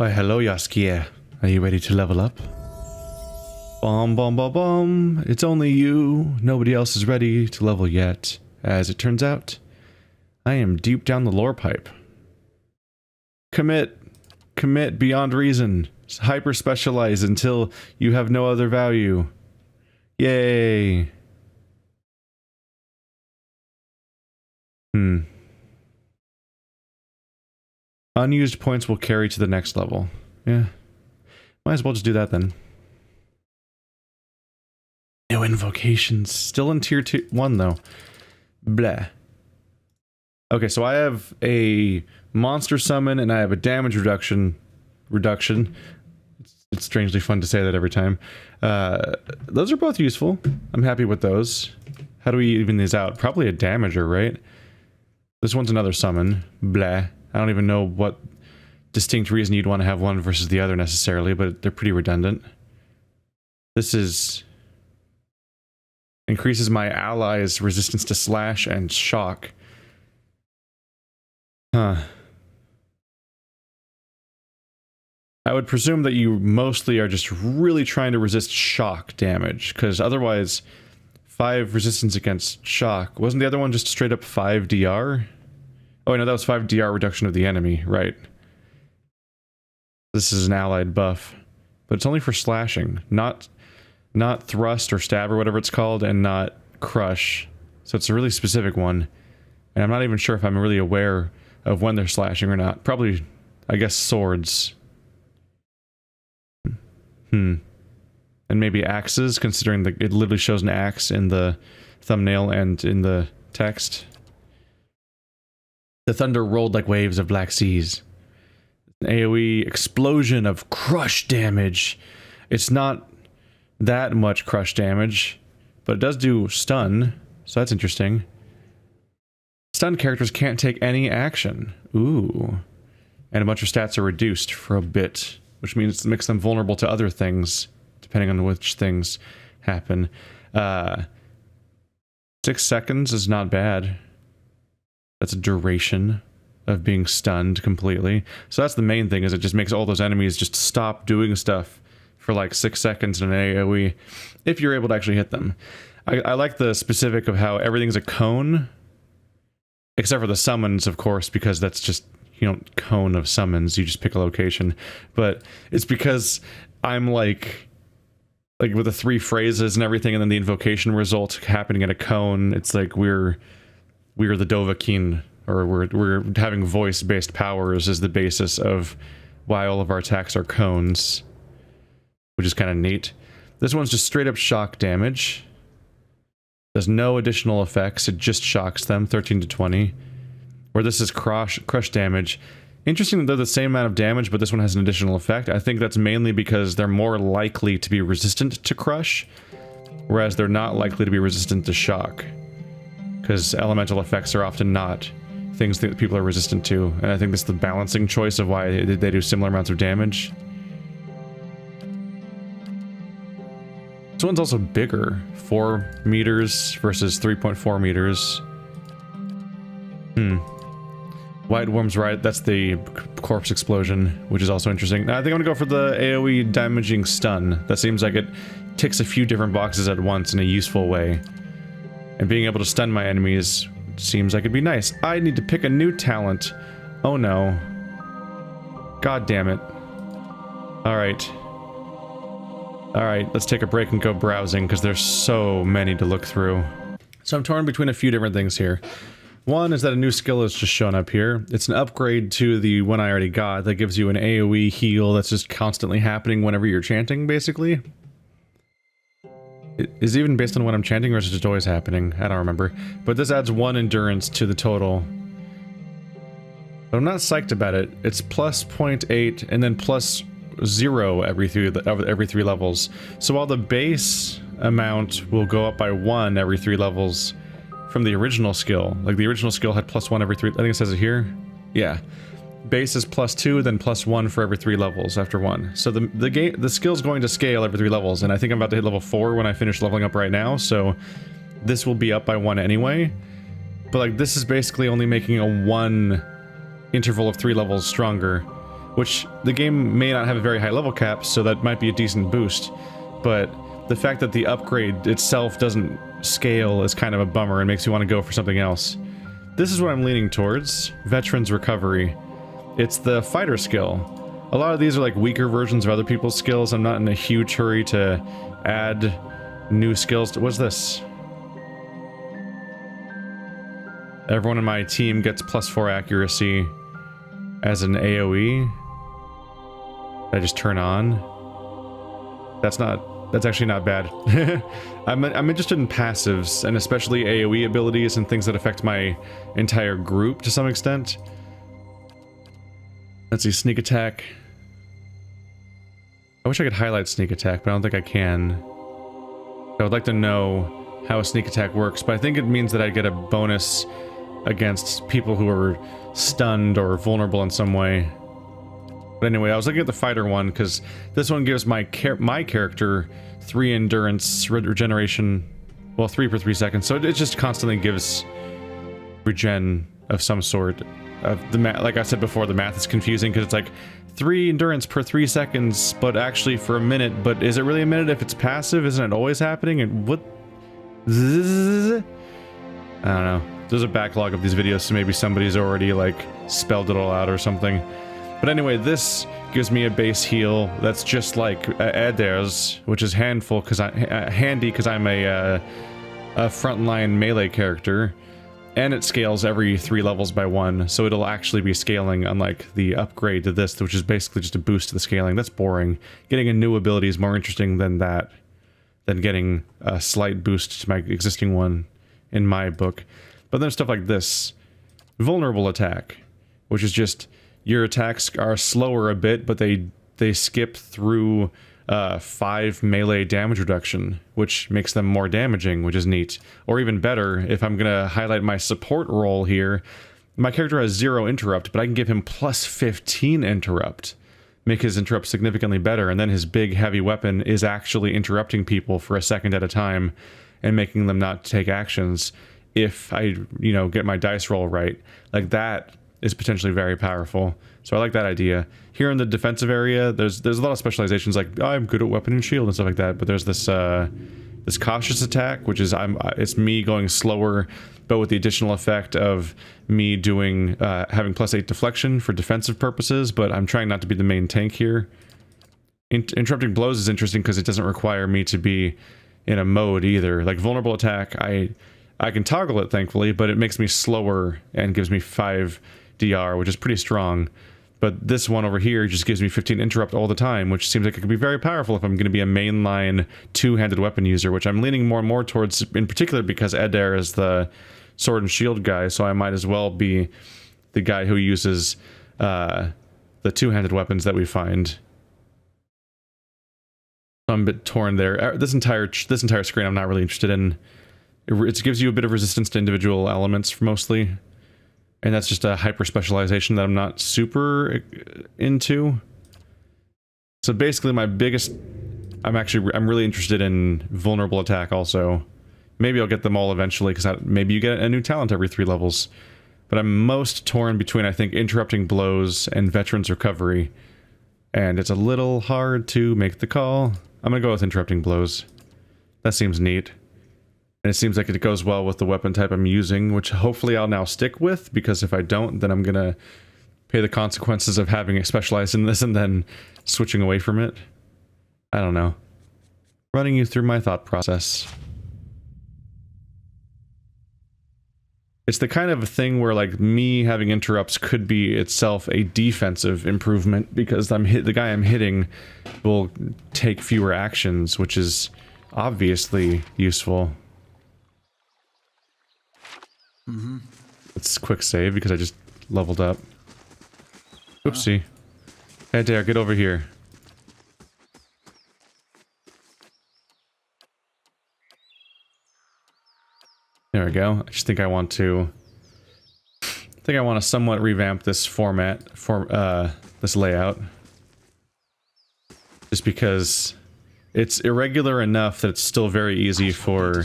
Why, hello, Yaskia. Are you ready to level up? Bom, bom, bom, bom. It's only you. Nobody else is ready to level yet. As it turns out, I am deep down the lore pipe. Commit. Commit beyond reason. Hyper specialize until you have no other value. Yay. Unused points will carry to the next level. Yeah. Might as well just do that then. No invocations. Still in tier 1 though. Blah. Okay, so I have a monster summon and I have a damage reduction. It's strangely fun to say that every time. Those are both useful. I'm happy with those. How do we even these out? Probably a damager, right? This one's another summon. Blah. I don't even know what distinct reason you'd want to have one versus the other necessarily, but they're pretty redundant. This is... increases my allies' resistance to slash and shock. Huh. I would presume that you mostly are just really trying to resist shock damage, because otherwise 5 resistance against shock. Wasn't the other one just straight up 5 DR? Oh no, that was 5 DR reduction of the enemy, right. This is an allied buff. But it's only for slashing, not thrust or stab or whatever it's called, and not crush. So it's a really specific one. And I'm not even sure if I'm really aware of when they're slashing or not. Probably, I guess, swords. And maybe axes, considering that it literally shows an axe in the thumbnail and in the text. The thunder rolled like waves of black seas. An AoE explosion of crush damage. It's not that much crush damage, but it does do stun, so that's interesting. Stun characters can't take any action. Ooh. And a bunch of stats are reduced for a bit, which means it makes them vulnerable to other things, depending on which things happen. 6 seconds is not bad. That's a duration of being stunned completely. So that's the main thing, is it just makes all those enemies just stop doing stuff for like 6 seconds in an AoE, if you're able to actually hit them. I like the specific of how everything's a cone, except for the summons, of course, because that's just, you know, cone of summons, you just pick a location. But it's because I'm like with the 3 phrases and everything, and then the invocation result happening in a cone, it's like we're the Dovahkiin, or we're having voice-based powers as the basis of why all of our attacks are cones, which is kind of neat. This one's just straight up shock damage. There's no additional effects, it just shocks them, 13 to 20. Where this is crush damage. Interesting that they're the same amount of damage, but this one has an additional effect. I think that's mainly because they're more likely to be resistant to crush, whereas they're not likely to be resistant to shock. Because elemental effects are often not things that people are resistant to, and I think this is the balancing choice of why they do similar amounts of damage. This one's also bigger, 4 meters versus 3.4 meters. White Worm's right, that's the corpse explosion, which is also interesting. Now, I think I'm gonna go for the AoE damaging stun. That seems like it ticks a few different boxes at once in a useful way. And being able to stun my enemies seems like it'd be nice. I need to pick a new talent. Oh no. God damn it. Alright. Alright, let's take a break and go browsing, because there's so many to look through. So I'm torn between a few different things here. One is that a new skill has just shown up here. It's an upgrade to the one I already got that gives you an AoE heal that's just constantly happening whenever you're chanting, basically. Is it even based on when I'm chanting, or is it just always happening? I don't remember. But this adds 1 endurance to the total. But I'm not psyched about it. It's plus 0.8 and then plus 0 every 3 levels. So while the base amount will go up by 1 every 3 levels from the original skill, like the original skill had plus 1 every 3, I think it says it here. Yeah. Base is plus 2, then plus 1 for every 3 levels after 1. So the skill's going to scale every 3 levels, and I think I'm about to hit level 4 when I finish leveling up right now, so this will be up by 1 anyway. But like, this is basically only making a 1 interval of 3 levels stronger. which the game may not have a very high level cap, so that might be a decent boost, but the fact that the upgrade itself doesn't scale is kind of a bummer and makes you want to go for something else. This is what I'm leaning towards, Veteran's Recovery. It's the fighter skill. A lot of these are like weaker versions of other people's skills. I'm not in a huge hurry to add new skills to... What's this? Everyone in my team gets +4 accuracy as an AoE. I just turn on. That's actually not bad. I'm interested in passives, and especially AoE abilities and things that affect my entire group to some extent. Let's see, sneak attack. I wish I could highlight sneak attack, but I don't think I can. I would like to know how a sneak attack works, but I think it means that I get a bonus against people who are stunned or vulnerable in some way. But anyway, I was looking at the fighter one because this one gives my character 3 endurance regeneration, well, 3 per 3 seconds. So it just constantly gives regen of some sort. Like I said before, the math is confusing because it's like 3 endurance per 3 seconds, but actually for a minute. But is it really a minute if it's passive? Isn't it always happening? And what? I don't know. There's a backlog of these videos, so maybe somebody's already like spelled it all out or something. But anyway, this gives me a base heal that's just like Adair's, which is handy because I'm a frontline melee character, and it scales every 3 levels by 1, so it'll actually be scaling, unlike the upgrade to this, which is basically just a boost to the scaling. That's boring. Getting a new ability is more interesting than that, than getting a slight boost to my existing one, in my book. But there's stuff like this. Vulnerable attack, which is just your attacks are slower a bit, but they skip through 5 melee damage reduction, which makes them more damaging, which is neat. Or even better, if I'm gonna highlight my support role here, my character has 0 interrupt, but I can give him +15 interrupt. Make his interrupt significantly better, and then his big heavy weapon is actually interrupting people for a second at a time and making them not take actions. If I, you know, get my dice roll right, like that is potentially very powerful. So I like that idea. Here in the defensive area, there's a lot of specializations, like oh, I'm good at weapon and shield and stuff like that. But there's this this cautious attack, which is it's me going slower, but with the additional effect of me doing having +8 deflection for defensive purposes. But I'm trying not to be the main tank here. Interrupting blows is interesting because it doesn't require me to be in a mode either. Like vulnerable attack, I can toggle it, thankfully, but it makes me slower and gives me 5 DR, which is pretty strong. But this one over here just gives me 15 interrupt all the time, which seems like it could be very powerful if I'm going to be a mainline 2-handed weapon user, which I'm leaning more and more towards, in particular because Adair is the sword and shield guy, so I might as well be the guy who uses the 2-handed weapons that we find. So I'm a bit torn there. This entire screen I'm not really interested in. It gives you a bit of resistance to individual elements, mostly. And that's just a hyper-specialization that I'm not super into. So basically my biggest... I'm really interested in vulnerable attack also. Maybe I'll get them all eventually, because maybe you get a new talent every 3 levels. But I'm most torn between, I think, interrupting blows and veteran's recovery. And it's a little hard to make the call. I'm gonna go with interrupting blows. That seems neat. And it seems like it goes well with the weapon type I'm using, which hopefully I'll now stick with, because if I don't, then I'm gonna pay the consequences of having it specialized in this and then switching away from it. I don't know. Running you through my thought process. It's the kind of thing where, like, me having interrupts could be itself a defensive improvement, because the guy I'm hitting will take fewer actions, which is obviously useful. It's quick save because I just leveled up. Oopsie. Hey Dare, get over here. There we go. I just think I want to somewhat revamp this format for this layout. Just because it's irregular enough that it's still very easy for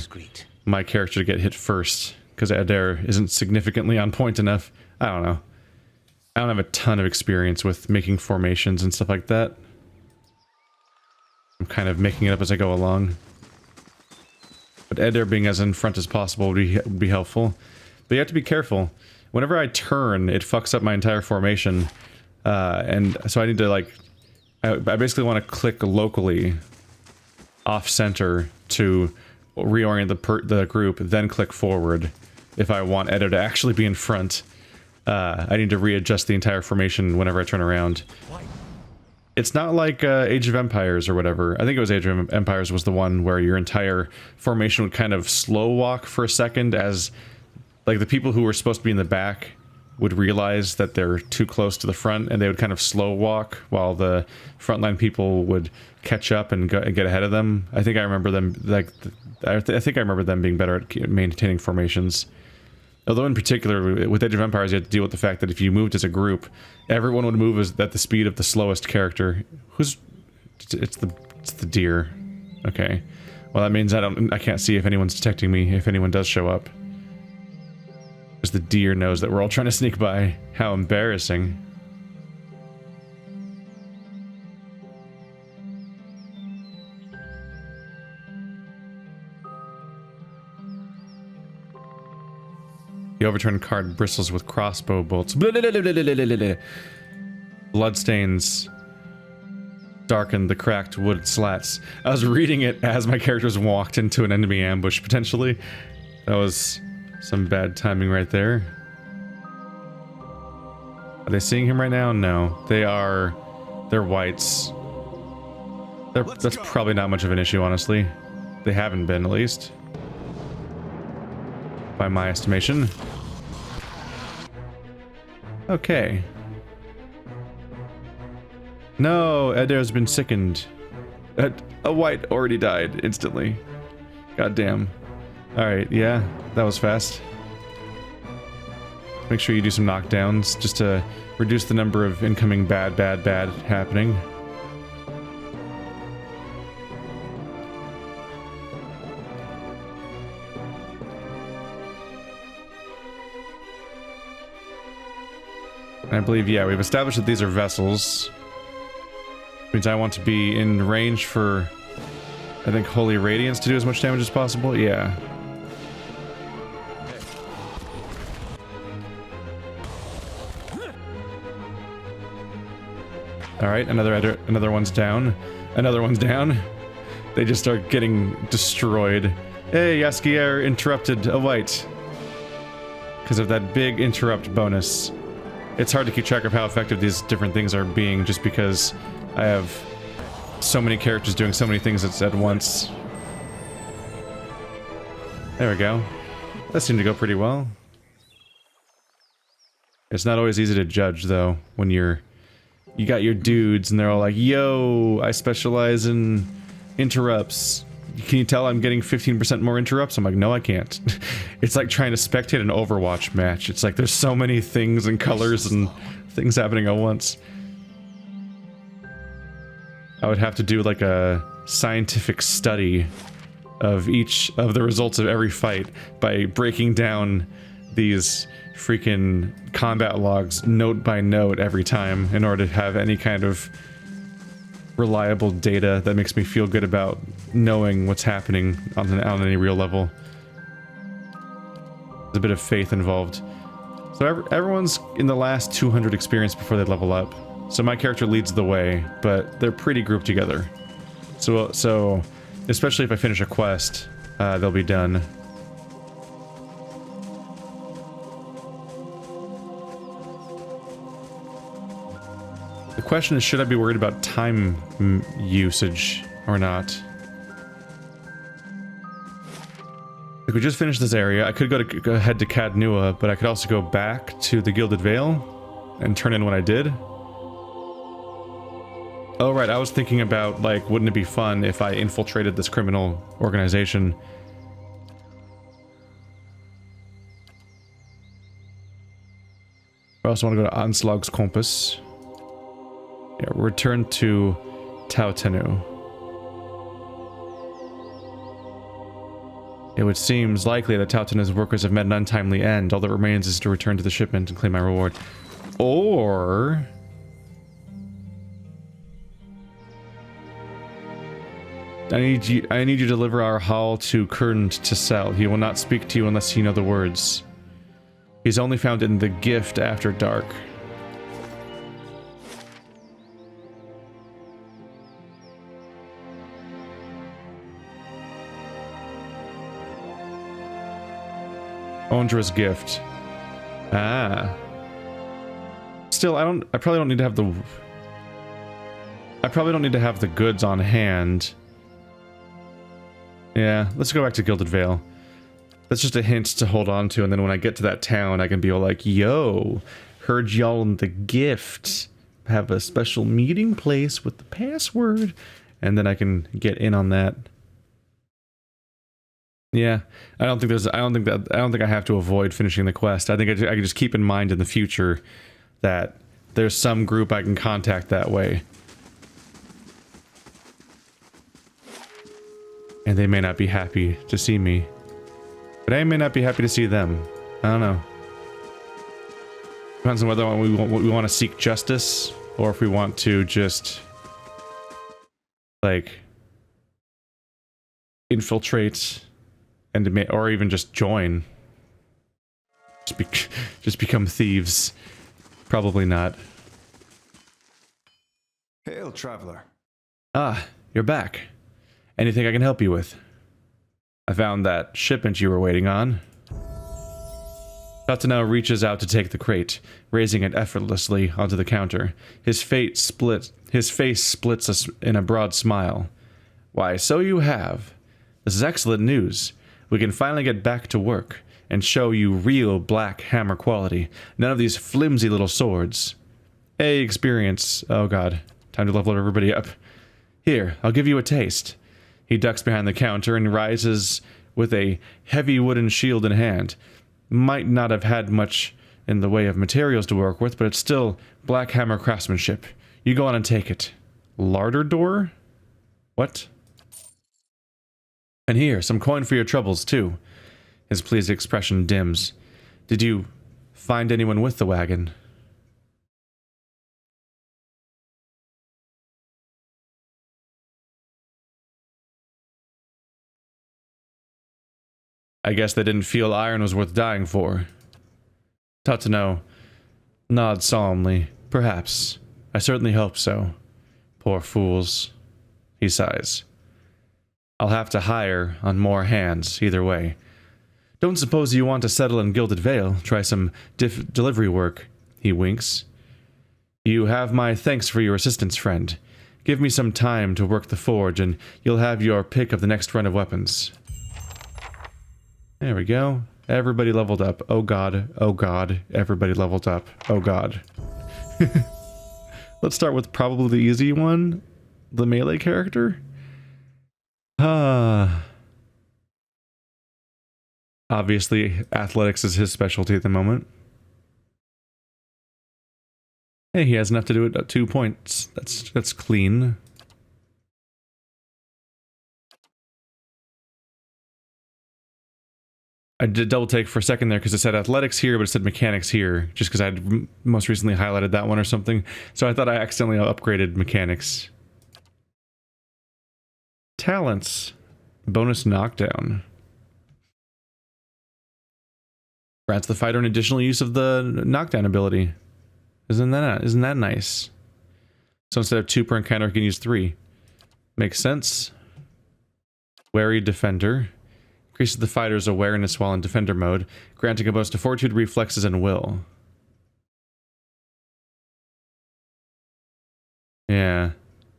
my character to get hit first. Because Adair isn't significantly on point enough. I don't know. I don't have a ton of experience with making formations and stuff like that. I'm kind of making it up as I go along. But Eder being as in front as possible would be helpful. But you have to be careful. Whenever I turn, it fucks up my entire formation. And so I need to, like... I basically want to click locally off-center to reorient the group, then click forward if I want Eder to actually be in front. I need to readjust the entire formation whenever I turn around. It's not like Age of Empires or whatever. I think it was Age of Empires was the one where your entire formation would kind of slow walk for a second as, like, the people who were supposed to be in the back would realize that they're too close to the front, and they would kind of slow walk while the frontline people would catch up and get ahead of them. I think I remember them, like, I think I remember them being better at maintaining formations. Although in particular, with Age of Empires, you had to deal with the fact that if you moved as a group, everyone would move at the speed of the slowest character. It's the deer. Okay. Well, that means I can't see if anyone's detecting me, if anyone does show up. Because the deer knows that we're all trying to sneak by. How embarrassing. The overturned card bristles with crossbow bolts. Bloodstains darkened the cracked wood slats. I was reading it as my characters walked into an enemy ambush, potentially. That was some bad timing right there. Are they seeing him right now? No. They're whites. That's probably not much of an issue, honestly. They haven't been, at least. By my estimation. Okay. No, Eder's been sickened. A white already died instantly. God damn. Alright, yeah, that was fast. Make sure you do some knockdowns just to reduce the number of incoming bad happening. I believe, yeah, we've established that these are vessels. Which means I want to be in range for, I think, Holy Radiance to do as much damage as possible. Yeah. Alright, another one's down. Another one's down. They just start getting destroyed. Hey, Yaskier interrupted a white. Because of that big interrupt bonus. It's hard to keep track of how effective these different things are being just because I have so many characters doing so many things at once. There we go. That seemed to go pretty well. It's not always easy to judge, though, when you got your dudes and they're all like, yo, I specialize in interrupts. Can you tell I'm getting 15% more interrupts? I'm like, no, I can't. It's like trying to spectate an Overwatch match. It's like there's so many things and colors and things happening at once. I would have to do like a scientific study of each of the results of every fight by breaking down these freaking combat logs note by note every time in order to have any kind of reliable data that makes me feel good about knowing what's happening on any real level. There's a bit of faith involved. So everyone's in the last 200 experience before they level up. So my character leads the way, but they're pretty grouped together. So especially if I finish a quest, they'll be done. The question is, should I be worried about time usage or not? Like, we just finished this area. I could go ahead to Cadnua, but I could also go back to the Gilded Vale and turn in what I did. Oh, right, I was thinking about, like, wouldn't it be fun if I infiltrated this criminal organization? I also want to go to Anslag's Compass. Yeah, return to Tautenu. It would seem likely that Tautenu's workers have met an untimely end. All that remains is to return to the shipment and claim my reward. Or... I need you to deliver our haul to Kern to sell. He will not speak to you unless you know the words. He's only found in the gift after dark. Ondra's gift. Ah. Still, I probably don't need to have the... I probably don't need to have the goods on hand. Yeah, let's go back to Gilded Vale. That's just a hint to hold on to, and then when I get to that town, I can be all like, yo, heard y'all in the gift. Have a special meeting place with the password. And then I can get in on that. Yeah, I don't think I have to avoid finishing the quest. I think I can just keep in mind in the future that there's some group I can contact that way. And they may not be happy to see me. But I may not be happy to see them. I don't know. Depends on whether we want to seek justice, or if we want to just... like... infiltrate... and or even just join. Just become thieves. Probably not. Hail, traveler. Ah, you're back. Anything I can help you with? I found that shipment you were waiting on. Tatano reaches out to take the crate, raising it effortlessly onto the counter. His face splits us in a broad smile. Why, so you have. This is excellent news. We can finally get back to work and show you real black hammer quality. None of these flimsy little swords. Hey, experience. Oh god. Time to level everybody up. Here, I'll give you a taste. He ducks behind the counter and rises with a heavy wooden shield in hand. Might not have had much in the way of materials to work with, but it's still black hammer craftsmanship. You go on and take it. Larder door? What? And here, some coin for your troubles, too. His pleased expression dims. Did you find anyone with the wagon? I guess they didn't feel iron was worth dying for. Tatano nods solemnly. Perhaps. I certainly hope so. Poor fools. He sighs. I'll have to hire on more hands, either way. Don't suppose you want to settle in Gilded Vale, try some delivery work. He winks. You have my thanks for your assistance, friend. Give me some time to work the forge, and you'll have your pick of the next run of weapons. There we go. Everybody leveled up. Oh god. Oh god. Everybody leveled up. Oh god. Let's start with probably the easy one. The melee character. Obviously, athletics is his specialty at the moment. Hey, he has enough to do it at 2 points. That's clean. I did double take for a second there because it said athletics here, but it said mechanics here, just because I had most recently highlighted that one or something. So I thought I accidentally upgraded mechanics. Talents. Bonus knockdown. Grants the fighter an additional use of the knockdown ability. Isn't that nice? So instead of 2 per encounter, he can use 3. Makes sense. Wary defender. Increases the fighter's awareness while in defender mode, granting a boost to fortitude, reflexes, and will. Yeah.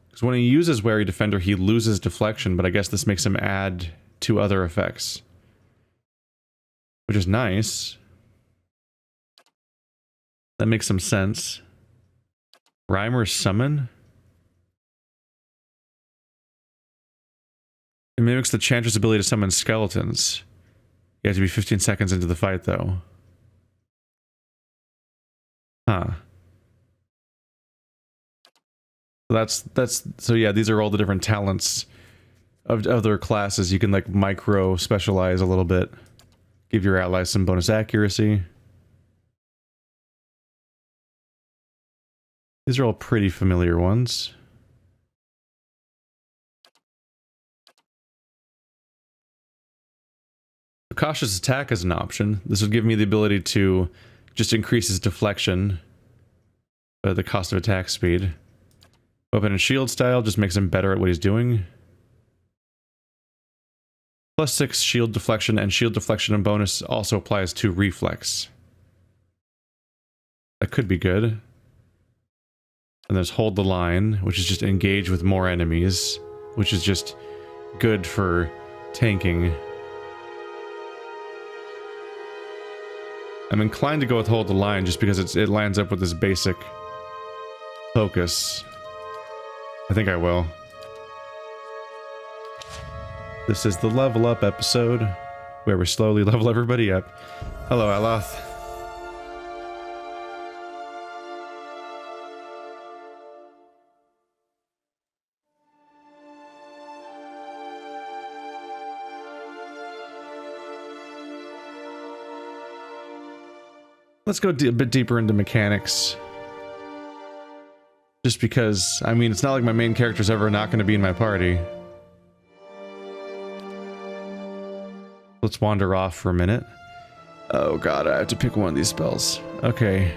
Because when he uses Wary Defender, he loses deflection, but I guess this makes him add 2 other effects. Which is nice. That makes some sense. Rhymer's Summon? It mimics the Chanter's ability to summon skeletons. You have to be 15 seconds into the fight, though. Huh. So yeah, these are all the different talents of other classes. You can like micro specialize a little bit. Give your allies some bonus accuracy. These are all pretty familiar ones. Cautious attack is an option. This would give me the ability to just increase his deflection at the cost of attack speed. Weapon and shield style just makes him better at what he's doing. +6 shield deflection, and shield deflection and bonus also applies to reflex. That could be good. And there's hold the line, which is just engage with more enemies, which is just good for tanking. I'm inclined to go with hold the line just because it lines up with this basic focus. I think I will. This is the level up episode where we slowly level everybody up. Hello, Aloth. Let's go a bit deeper into mechanics. Just because, I mean, it's not like my main character's ever not going to be in my party. Let's wander off for a minute. Oh god, I have to pick one of these spells. Okay.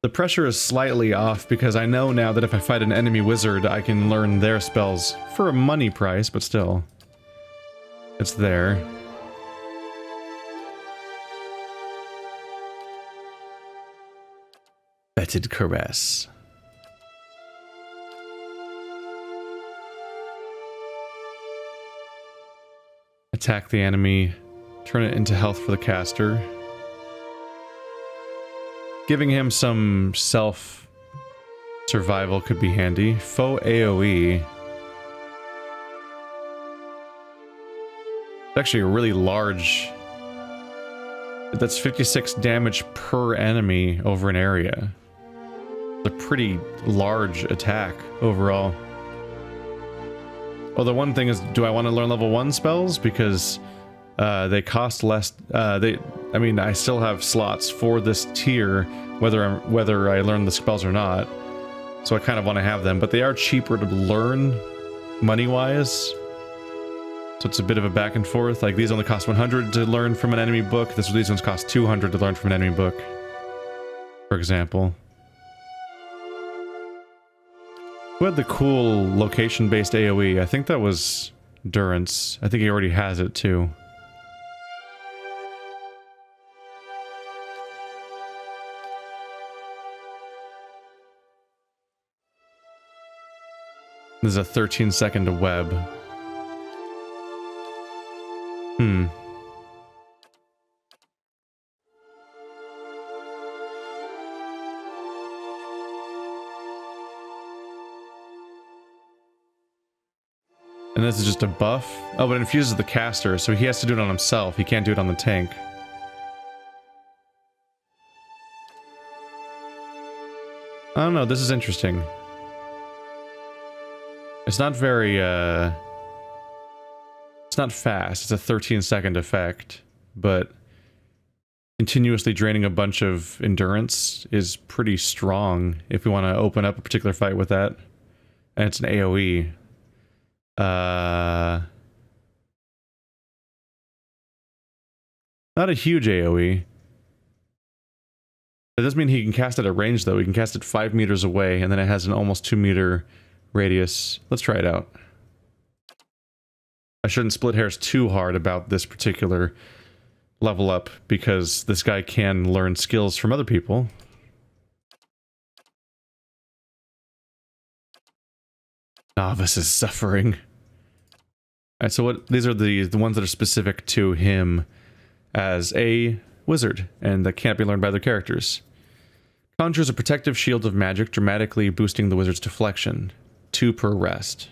The pressure is slightly off because I know now that if I fight an enemy wizard, I can learn their spells for a money price, but still. It's there. Fetid Caress. Attack the enemy, turn it into health for the caster. Giving him some self-survival could be handy. Foe AoE. It's actually a really large... That's 56 damage per enemy over an area. It's a pretty large attack overall. Well, the one thing is, do I want to learn level 1 spells? Because they cost less... I mean, I still have slots for this tier, whether I learn the spells or not. So I kind of want to have them, but they are cheaper to learn money-wise. So it's a bit of a back and forth. Like, these only cost 100 to learn from an enemy book. These ones cost 200 to learn from an enemy book, for example. Who had the cool location-based AoE? I think that was Durance. I think he already has it, too. There's a 13-second web. And this is just a buff? Oh, but it infuses the caster, so he has to do it on himself. He can't do it on the tank. I don't know, this is interesting. It's not very, it's not fast. It's a 13-second effect, but continuously draining a bunch of endurance is pretty strong if we want to open up a particular fight with that. And it's an AoE. Not a huge AoE. It does mean he can cast it at range, though. He can cast it 5 meters away, and then it has an almost 2-meter radius. Let's try it out. I shouldn't split hairs too hard about this particular level up, because this guy can learn skills from other people. Novice is suffering. Alright, so these are the ones that are specific to him as a wizard, and that can't be learned by other characters. Conjures a protective shield of magic, dramatically boosting the wizard's deflection. 2 per rest.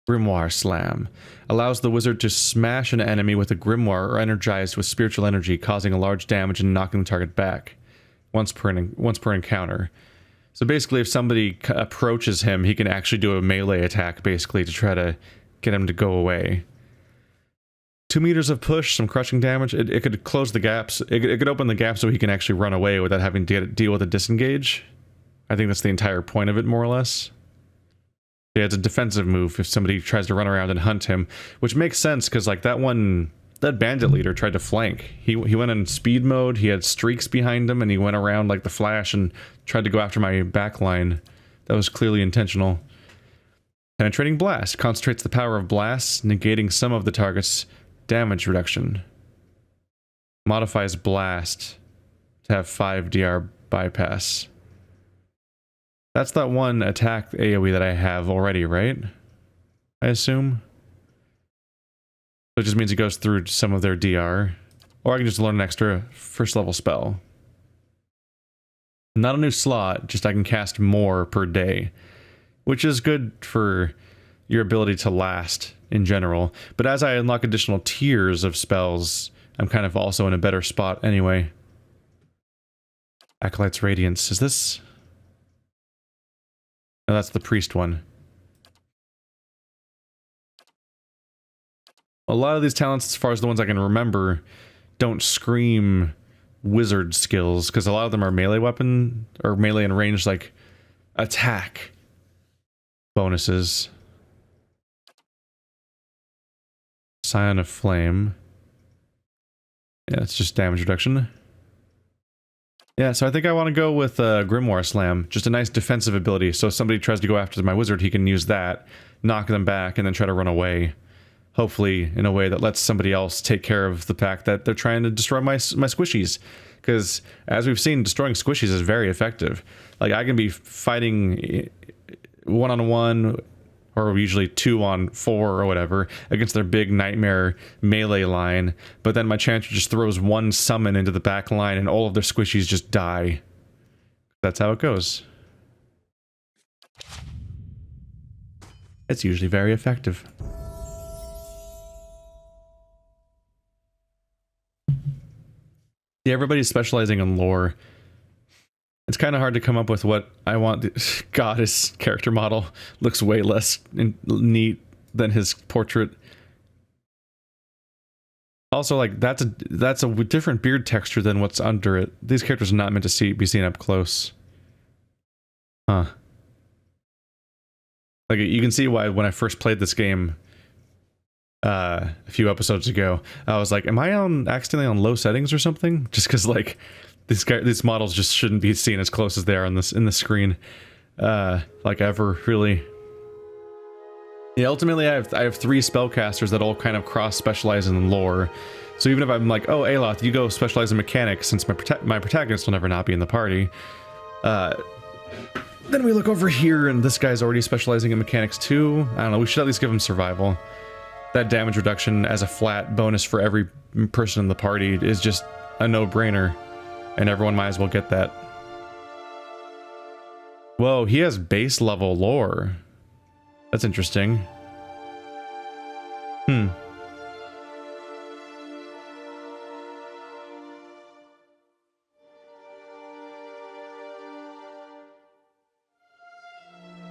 Grimoire Slam. Allows the wizard to smash an enemy with a grimoire or energized with spiritual energy, causing a large damage and knocking the target back. Once per encounter. So basically, if somebody approaches him, he can actually do a melee attack, basically, to try to get him to go away. 2 meters of push, some crushing damage. It could close the gaps. It could open the gap so he can actually run away without having to deal with a disengage. I think that's the entire point of it, more or less. Yeah, it's a defensive move if somebody tries to run around and hunt him, which makes sense because like that bandit leader tried to flank. He went in speed mode. He had streaks behind him, and he went around like the Flash and tried to go after my back line. That was clearly intentional. Penetrating blast concentrates the power of blasts, negating some of the target's damage reduction. Modifies blast to have 5 DR bypass. That's that one attack AoE that I have already, right? I assume. So it just means it goes through some of their DR. Or I can just learn an extra first level spell. Not a new slot, just I can cast more per day. Which is good for your ability to last in general. But as I unlock additional tiers of spells, I'm kind of also in a better spot anyway. Acolyte's Radiance. Is this... No, that's the priest one. A lot of these talents, as far as the ones I can remember, don't scream wizard skills, because a lot of them are melee weapon, or melee and range, like, attack bonuses. Scion of Flame. Yeah, it's just damage reduction. Yeah, so I think I want to go with Grimoire Slam. Just a nice defensive ability, so if somebody tries to go after my wizard, he can use that, knock them back, and then try to run away. Hopefully in a way that lets somebody else take care of the fact that they're trying to destroy my squishies. Because, as we've seen, destroying squishies is very effective. Like, I can be fighting one-on-one, or usually 2-on-4 or whatever, against their big nightmare melee line, but then my Chanter just throws one summon into the back line and all of their squishies just die. That's how it goes. It's usually very effective. Yeah, everybody's specializing in lore. It's kind of hard to come up with what I want. God, his character model looks way less neat than his portrait. Also, like, that's a different beard texture than what's under it. These characters are not meant to be seen up close. Huh. Like, you can see why when I first played this game a few episodes ago, I was like, am I accidentally on low settings or something? Just because, like, these models just shouldn't be seen as close as they are in the screen, like ever, really. Yeah, ultimately I have 3 spellcasters that all kind of cross-specialize in lore. So even if I'm like, oh, Aloth, you go specialize in mechanics, since my protagonist will never not be in the party. Then we look over here, and this guy's already specializing in mechanics too. I don't know, we should at least give him survival. That damage reduction as a flat bonus for every person in the party is just a no-brainer. And everyone might as well get that. Whoa, he has base level lore. That's interesting. Oh,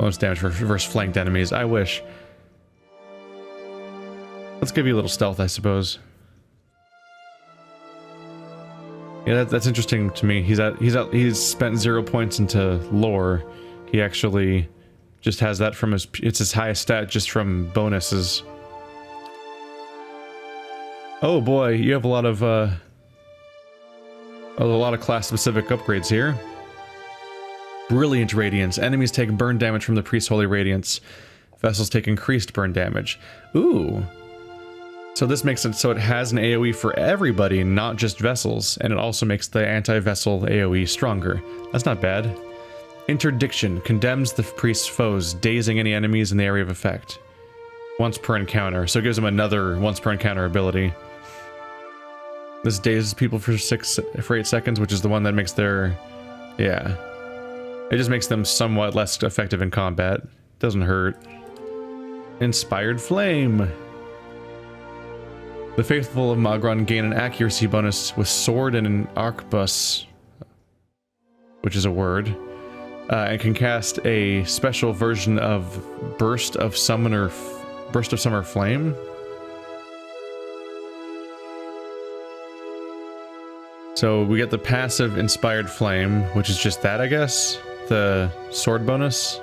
it's damage for reverse flanked enemies. I wish. Let's give you a little stealth, I suppose. Yeah, that's interesting to me. He's spent 0 points into lore. He actually just has that from it's his highest stat just from bonuses. Oh boy, you have a lot of class specific upgrades here. Brilliant Radiance. Enemies take burn damage from the Priest's Holy Radiance. Vessels take increased burn damage. Ooh. So this makes it so it has an AoE for everybody, not just vessels, and it also makes the anti-vessel AoE stronger. That's not bad. Interdiction condemns the priest's foes, dazing any enemies in the area of effect. Once per encounter, so it gives them another once per encounter ability. This dazes people for 8 seconds, which is the one that makes their... yeah. It just makes them somewhat less effective in combat. Doesn't hurt. Inspired Flame. The faithful of Magron gain an accuracy bonus with sword and an arquebus, which is a word, and can cast a special version of Burst of Summer Flame. So we get the passive Inspired Flame, which is just that, I guess? The sword bonus?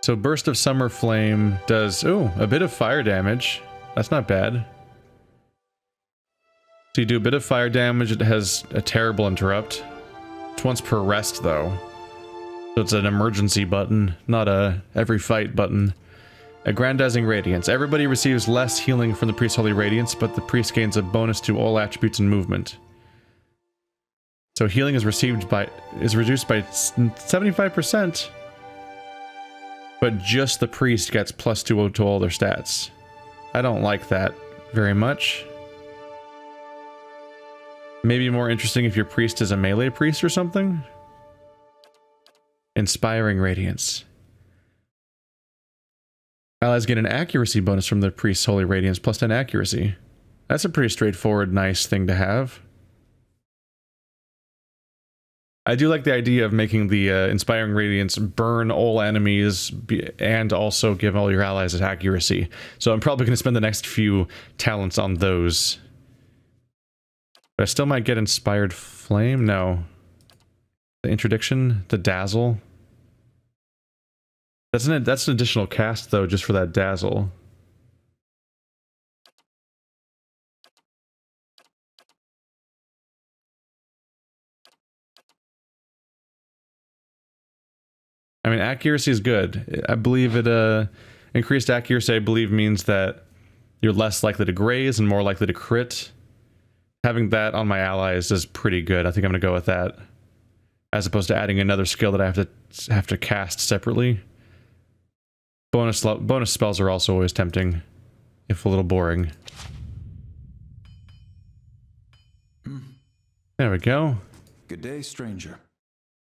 So Burst of Summer Flame does, oh, a bit of fire damage. That's not bad. So you do a bit of fire damage, it has a terrible interrupt. It's once per rest, though. So it's an emergency button, not a every fight button. Aggrandizing Radiance. Everybody receives less healing from the Priest's Holy Radiance, but the Priest gains a bonus to all attributes and movement. So healing is reduced by 75%. But just the Priest gets +2 to all their stats. I don't like that very much. Maybe more interesting if your Priest is a melee Priest or something? Inspiring Radiance. Allies get an accuracy bonus from the Priest's Holy Radiance, +10 accuracy. That's a pretty straightforward, nice thing to have. I do like the idea of making the Inspiring Radiance burn all enemies and also give all your allies accuracy. So I'm probably going to spend the next few talents on those. But I still might get Inspired Flame? No. The Interdiction? The Dazzle? That's an additional cast, though, just for that Dazzle. I mean, accuracy is good. I believe it, increased accuracy, I believe, means that you're less likely to graze and more likely to crit. Having that on my allies is pretty good. I think I'm going to go with that. As opposed to adding another skill that I have to cast separately. Bonus spells are also always tempting, if a little boring. There we go. Good day, stranger.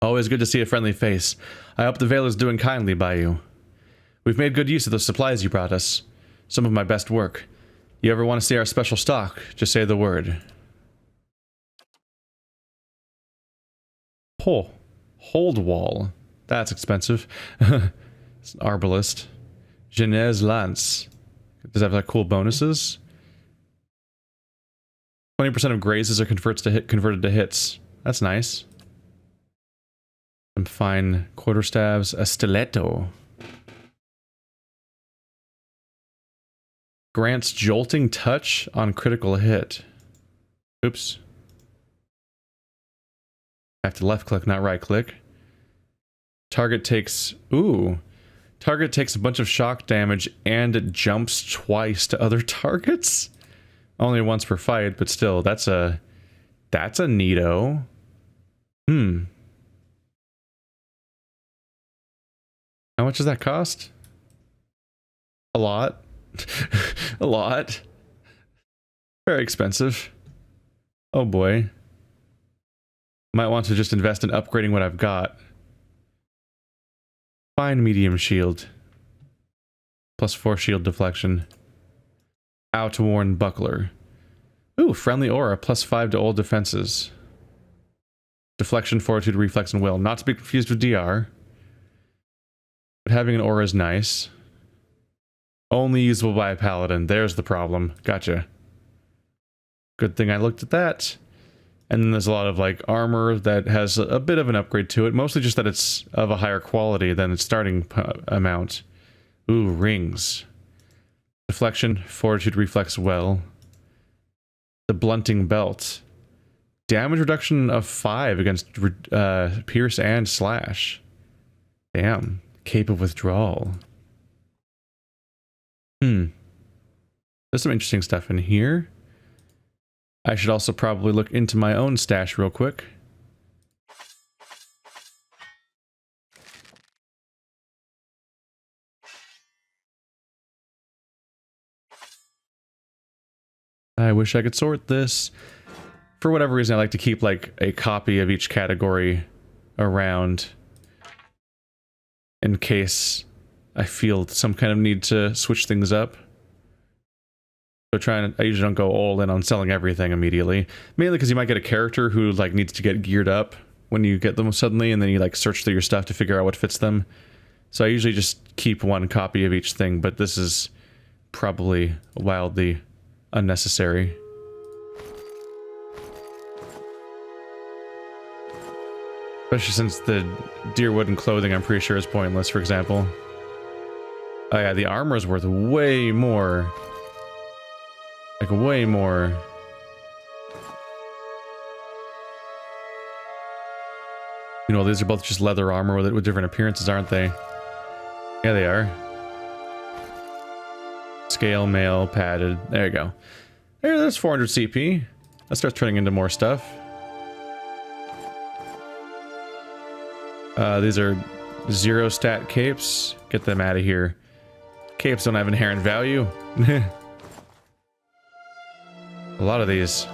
Always good to see a friendly face. I hope the Veil is doing kindly by you. We've made good use of those supplies you brought us. Some of my best work. You ever want to see our special stock? Just say the word. Oh, hold wall. That's expensive. It's an arbalist. Genèse Lance. Does that have like cool bonuses? 20% of grazes are converted to hits. That's nice. Some fine quarterstaves. A stiletto. Grants jolting touch on critical hit. Oops. I have to left click, not right click. Target takes... Ooh. Target takes a bunch of shock damage and it jumps twice to other targets? Only once per fight, but still, that's a neato. How much does that cost? A lot. A lot. Very expensive. Oh boy. Might want to just invest in upgrading what I've got. Fine medium shield. +4 shield deflection. Outworn buckler. Ooh, friendly aura, +5 to all defenses. Deflection, fortitude, reflex, and will. Not to be confused with DR. But having an aura is nice. Only usable by a paladin. There's the problem. Gotcha. Good thing I looked at that. And then there's a lot of like armor that has a bit of an upgrade to it. Mostly just that it's of a higher quality than its starting amount. Ooh, rings. Deflection, fortitude, reflex, well. The blunting belt. Damage reduction of 5 against pierce and slash. Damn. Cape of withdrawal. There's some interesting stuff in here. I should also probably look into my own stash real quick. I wish I could sort this. For whatever reason, I like to keep like a copy of each category around in case I feel some kind of need to switch things up. So I usually don't go all in on selling everything immediately. Mainly because you might get a character who like needs to get geared up when you get them suddenly, and then you like search through your stuff to figure out what fits them. So I usually just keep one copy of each thing, but this is probably wildly unnecessary. Especially since the deer wooden clothing I'm pretty sure is pointless, for example. Oh yeah, the armor is worth way more. Like, way more. You know, these are both just leather armor with different appearances, aren't they? Yeah, they are. Scale, mail, padded. There you go. There's 400 CP. That starts turning into more stuff. These are 0 stat capes. Get them out of here. Capes don't have inherent value. A lot of these.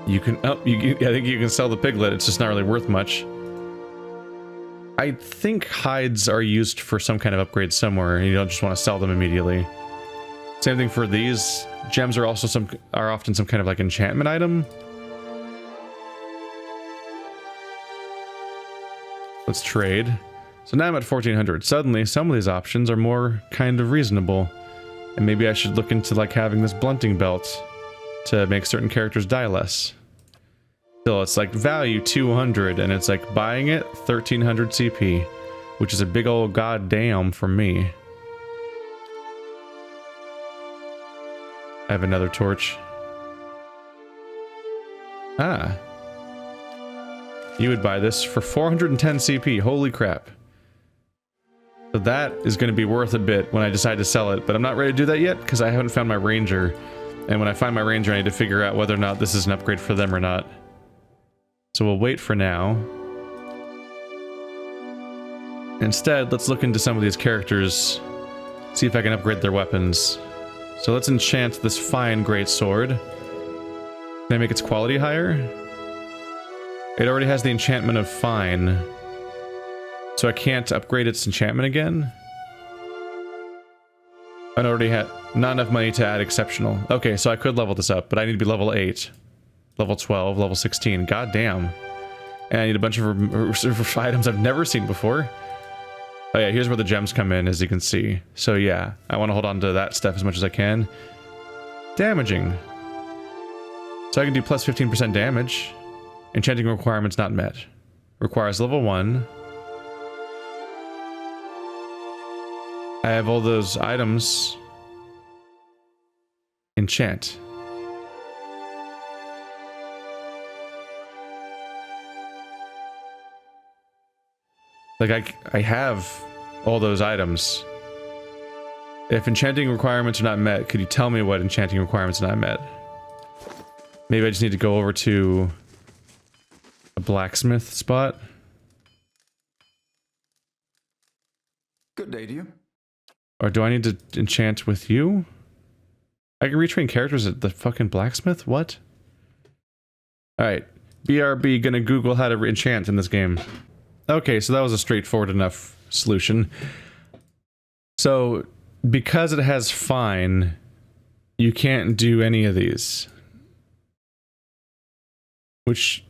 You can, I think you can sell the piglet, it's just not really worth much. I think hides are used for some kind of upgrade somewhere, and you don't just want to sell them immediately. Same thing for these. Gems are also often some kind of like enchantment item. Let's trade. So now I'm at 1400. Suddenly, some of these options are more kind of reasonable. And maybe I should look into like having this blunting belt to make certain characters die less. Still, it's like value 200, and it's like buying it 1300 CP, which is a big old goddamn for me. I have another torch. Ah. You would buy this for 410 CP, holy crap. So that is going to be worth a bit when I decide to sell it, but I'm not ready to do that yet because I haven't found my ranger. And when I find my ranger, I need to figure out whether or not this is an upgrade for them or not. So we'll wait for now. Instead, let's look into some of these characters, see if I can upgrade their weapons. So let's enchant this fine great sword. Can I make its quality higher? It already has the enchantment of fine. So I can't upgrade its enchantment again? I already had not enough money to add exceptional. Okay, so I could level this up, but I need to be level 8. Level 12, level 16. God damn. And I need a bunch of items I've never seen before. Oh yeah, here's where the gems come in, as you can see. So yeah, I want to hold on to that stuff as much as I can. Damaging. So I can do plus 15% damage. Enchanting requirements not met. Requires level 1. I have all those items. Enchant. Like, I have all those items. If enchanting requirements are not met, could you tell me what enchanting requirements are not met? Maybe I just need to go over to a blacksmith spot. Good day to you. Or do I need to enchant with you? I can retrain characters at the fucking blacksmith? What? Alright. BRB gonna Google how to enchant in this game. Okay, so that was a straightforward enough solution. So, because it has fine, you can't do any of these. Which,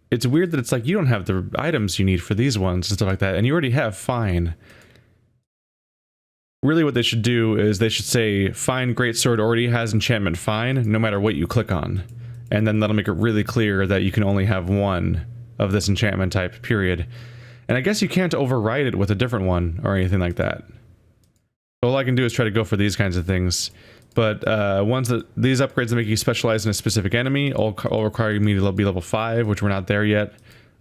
it's weird that it's like, you don't have the items you need for these ones and stuff like that, and you already have fine. Really what they should do is they should say, fine greatsword already has enchantment fine, no matter what you click on. And then that'll make it really clear that you can only have one of this enchantment type, period. And I guess you can't override it with a different one or anything like that. All I can do is try to go for these kinds of things. But these upgrades that make you specialize in a specific enemy all require me to be level 5, which we're not there yet.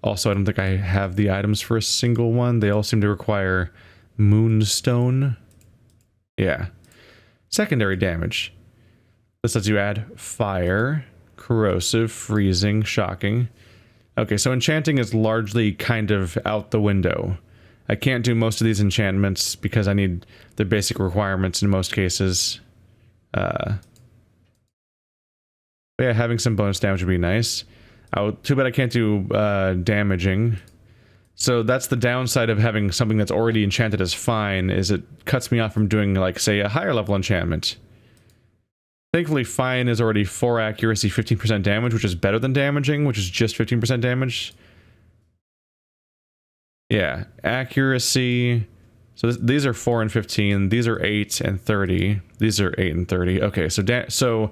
Also, I don't think I have the items for a single one. They all seem to require moonstone. Yeah. Secondary damage. This lets you add fire, corrosive, freezing, shocking. Okay, so enchanting is largely kind of out the window. I can't do most of these enchantments because I need the basic requirements in most cases. But yeah, having some bonus damage would be nice. Too bad I can't do damaging. So that's the downside of having something that's already enchanted as fine, is it cuts me off from doing, like, say, a higher level enchantment. Thankfully, fine is already 4 accuracy, 15% damage, which is better than damaging, which is just 15% damage. Yeah, accuracy. So these are 4 and 15. These are 8 and 30. These are 8 and 30. Okay, so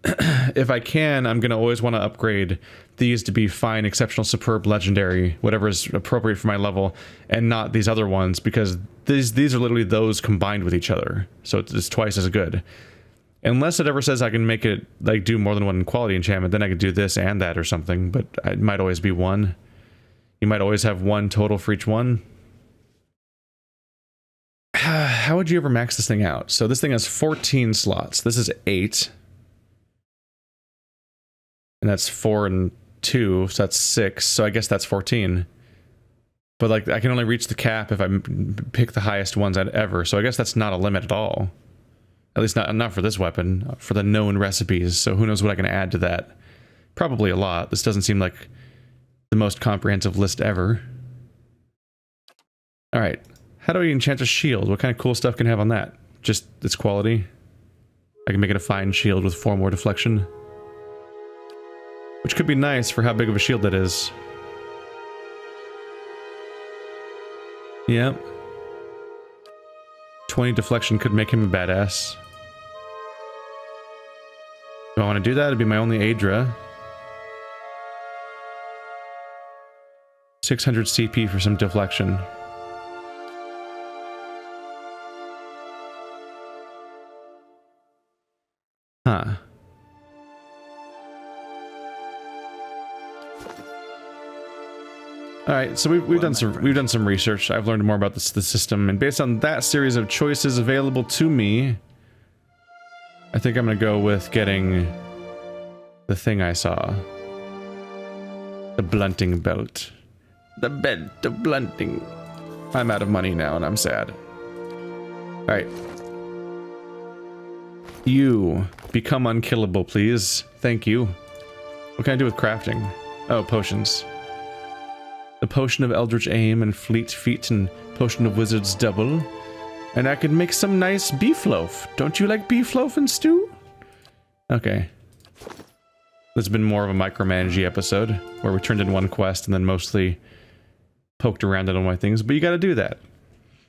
if I can, I'm gonna always want to upgrade these to be fine, exceptional, superb, legendary, whatever is appropriate for my level, and not these other ones, because these are literally those combined with each other. So it's twice as good. Unless it ever says I can make it, like, do more than one quality enchantment, then I could do this and that or something, but it might always be one. You might always have one total for each one. How would you ever max this thing out? So this thing has 14 slots. This is 8. And that's 4 and 2, so that's 6. So I guess that's 14. But, like, I can only reach the cap if I pick the highest ones I'd ever, so I guess that's not a limit at all. At least not for this weapon, for the known recipes, so who knows what I can add to that. Probably a lot. This doesn't seem like the most comprehensive list ever. Alright, how do I enchant a shield? What kind of cool stuff can I have on that? Just its quality? I can make it a fine shield with 4 more deflection. Which could be nice for how big of a shield that is. Yep. 20 deflection could make him a badass. Do I want to do that? It'd be my only Aedra. 600 CP for some deflection. Huh. Alright, so we've done some research. I've learned more about the system, and based on that series of choices available to me, I think I'm gonna go with getting the thing I saw. The blunting belt. The belt of blunting. I'm out of money now and I'm sad. Alright. You become unkillable, please. Thank you. What can I do with crafting? Oh, potions. The potion of Eldritch Aim and Fleet Feet and potion of Wizard's Double. And I could make some nice beef loaf. Don't you like beef loaf and stew? Okay. This has been more of a micromanagey episode, where we turned in one quest and then mostly poked around at all my things, but you gotta do that.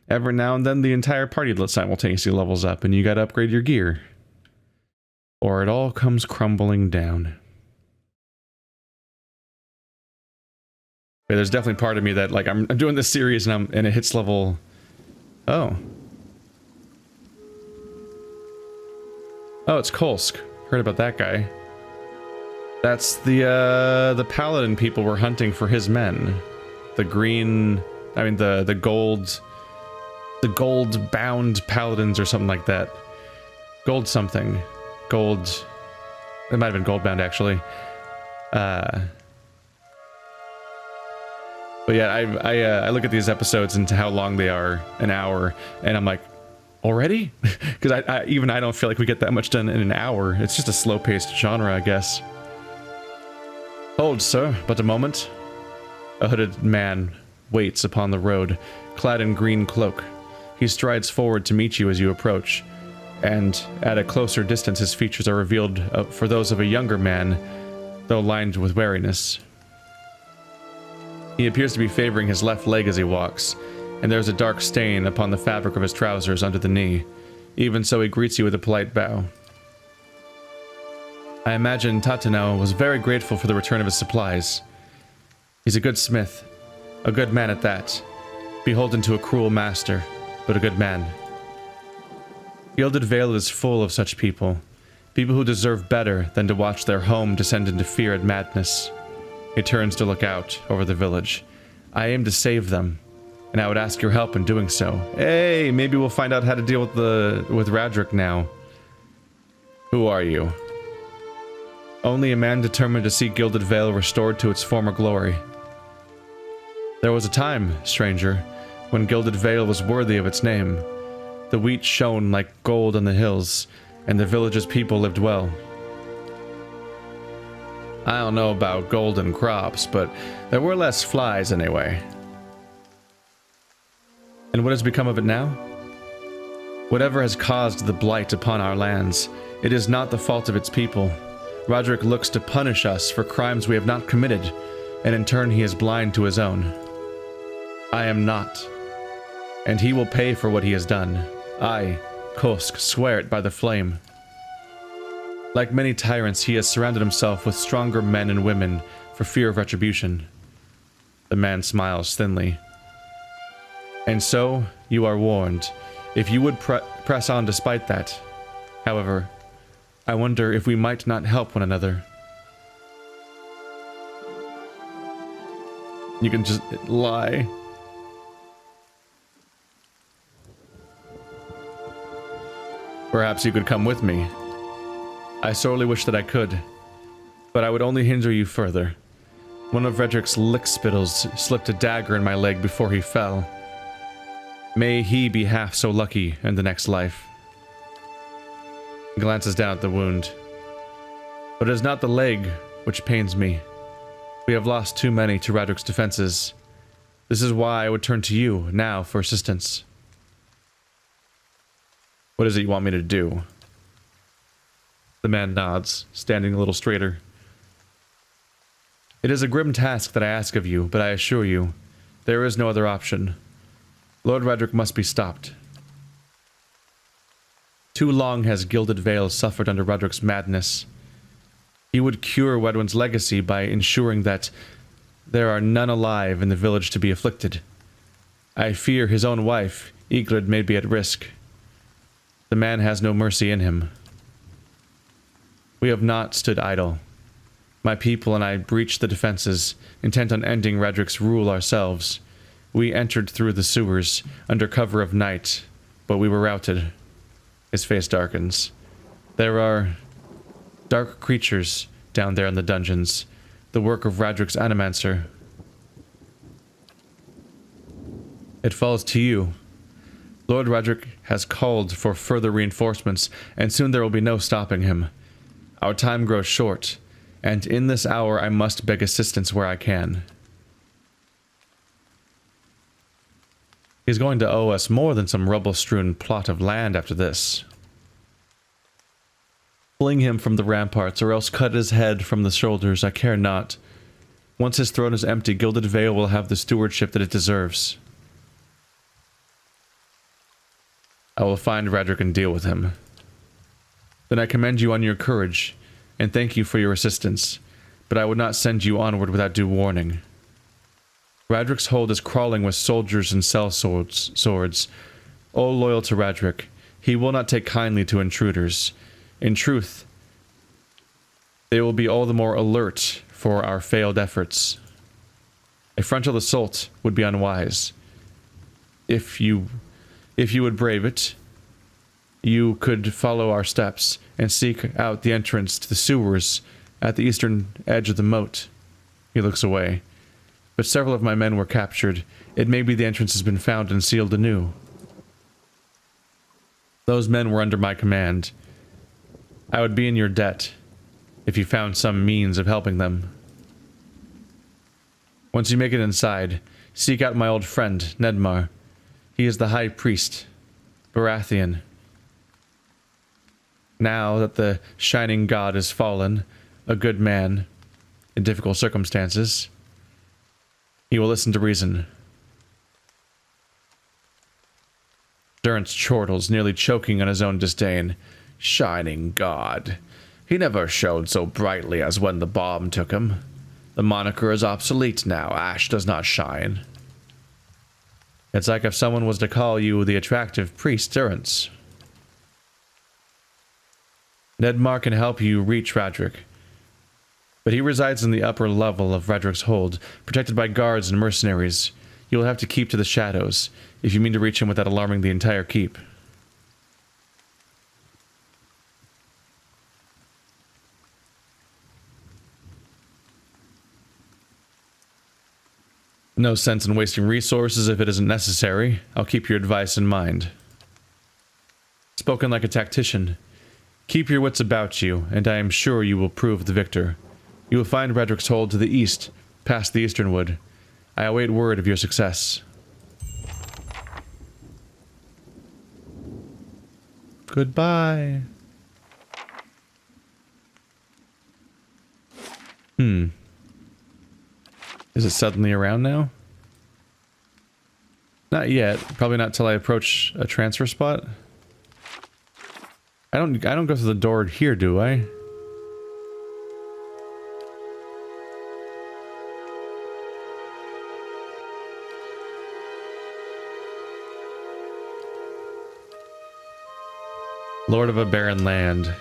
Every now and then the entire party simultaneously levels up and you gotta upgrade your gear. Or it all comes crumbling down. But there's definitely part of me that, like, I'm doing this series and it hits level... Oh. Oh, it's Kolsk. Heard about that guy. That's the paladin people were hunting for his men. The green... I mean, the gold... The gold-bound paladins or something like that. Gold something. Gold... It might have been gold-bound, actually. But yeah, I look at these episodes and how long they are, an hour, and I'm like, already? Because I don't feel like we get that much done in an hour. It's just a slow-paced genre, I guess. Hold, sir, but a moment. A hooded man waits upon the road, clad in green cloak. He strides forward to meet you as you approach, and at a closer distance his features are revealed for those of a younger man, though lined with wariness. He appears to be favoring his left leg as he walks, and there's a dark stain upon the fabric of his trousers under the knee. Even so, he greets you with a polite bow. I imagine Tatano was very grateful for the return of his supplies. He's a good smith, a good man at that, beholden to a cruel master, but a good man. Gilded Vale is full of such people who deserve better than to watch their home descend into fear and madness. He turns to look out over the village. I aim to save them, and I would ask your help in doing so. Hey, maybe we'll find out how to deal with Radric now. Who are you? Only a man determined to see Gilded Vale restored to its former glory. There was a time, stranger, when Gilded Vale was worthy of its name. The wheat shone like gold on the hills, and the village's people lived well. I don't know about golden crops, but there were less flies anyway. And what has become of it now? Whatever has caused the blight upon our lands It is not the fault of its people. Roderick looks to punish us for crimes we have not committed, and in turn he is blind to his own. I am not, and he will pay for what he has done. I, Kosk, swear it by the flame. Like many tyrants, he has surrounded himself with stronger men and women for fear of retribution. The man smiles thinly. And so, you are warned, if you would press on despite that. However, I wonder if we might not help one another. You can just lie. Perhaps you could come with me. I sorely wish that I could, but I would only hinder you further. One of Redrick's lickspittles slipped a dagger in my leg before he fell. May he be half so lucky in the next life. He glances down at the wound. But it is not the leg which pains me. We have lost too many to Radrick's defenses. This is why I would turn to you now for assistance. What is it you want me to do? The man nods, standing a little straighter. It is a grim task that I ask of you, but I assure you, there is no other option. Lord Redrick must be stopped. Too long has Gilded Vale suffered under Redrick's madness. He would cure Wedwin's legacy by ensuring that there are none alive in the village to be afflicted. I fear his own wife, Eglid, may be at risk. The man has no mercy in him. We have not stood idle. My people and I breached the defenses, intent on ending Redrick's rule ourselves. We entered through the sewers, under cover of night, but we were routed. His face darkens. There are dark creatures down there in the dungeons, the work of Radrick's Animancer. It falls to you. Lord Radrick has called for further reinforcements, and soon there will be no stopping him. Our time grows short, and in this hour I must beg assistance where I can. He's going to owe us more than some rubble-strewn plot of land after this. Fling him from the ramparts, or else cut his head from the shoulders, I care not. Once his throne is empty, Gilded Vale will have the stewardship that it deserves. I will find Radrick and deal with him. Then I commend you on your courage, and thank you for your assistance, but I would not send you onward without due warning. Radrick's hold is crawling with soldiers and cell swords. All loyal to Radrick, he will not take kindly to intruders. In truth, they will be all the more alert for our failed efforts. A frontal assault would be unwise. If you would brave it, you could follow our steps and seek out the entrance to the sewers at the eastern edge of the moat. He looks away. But several of my men were captured. It may be the entrance has been found and sealed anew. Those men were under my command. I would be in your debt if you found some means of helping them. Once you make it inside, seek out my old friend, Nedmar. He is the High Priest, Baratheon. Now that the Shining God is fallen, a good man, in difficult circumstances, he will listen to reason. Durance chortles, nearly choking on his own disdain. Shining God. He never shone so brightly as when the bomb took him. The moniker is obsolete now. Ash does not shine. It's like if someone was to call you the attractive priest Durance. Nedmar can help you reach Radrick, but he resides in the upper level of Radrick's hold, protected by guards and mercenaries. You will have to keep to the shadows, if you mean to reach him without alarming the entire keep. No sense in wasting resources if it isn't necessary. I'll keep your advice in mind. Spoken like a tactician. Keep your wits about you, and I am sure you will prove the victor. You will find Redrick's hold to the east, past the eastern wood. I await word of your success. Goodbye. Is it suddenly around now? Not yet. Probably not till I approach a transfer spot. I don't go through the door here, do I? Lord of a barren land.